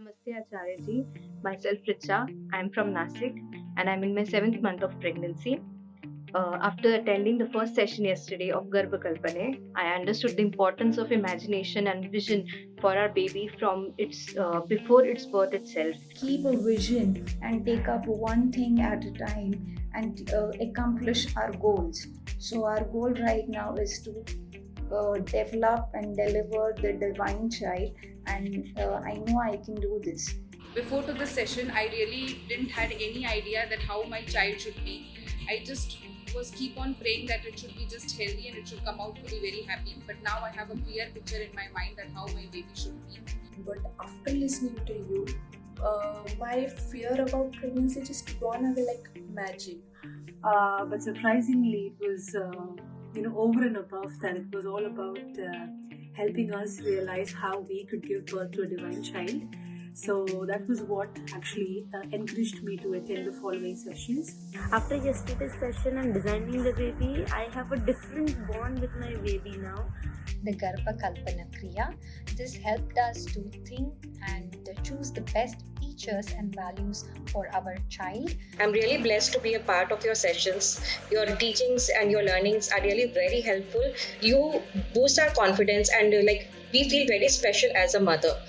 Namaste Acharya ji. Myself Richa. I'm from Nasik and I'm in my 7th month of pregnancy. After attending the first session yesterday of Kalpane, I understood the importance of imagination and vision for our baby from its before its birth itself. Keep a vision and take up one thing at a time and accomplish our goals. So, our goal right now is to develop and deliver the divine child, and I know I can do this. Before to this session, I really didn't had any idea that how my child should be. I just was keep on praying that it should be just healthy and it should come out to be very happy. But now I have a clear picture in my mind that how my baby should be. But after listening to you, my fear about pregnancy just gone away like magic. But surprisingly, it was over and above that. It was all about helping us realize how we could give birth to a divine child. So that was what actually encouraged me to attend the following sessions. After yesterday's session and designing the baby, I have a different bond with my baby now. The Kalpane Kriya. This helped us to think and choose the best features and values for our child. I'm really blessed to be a part of your sessions. Your teachings and your learnings are really very helpful. You boost our confidence and we feel very special as a mother.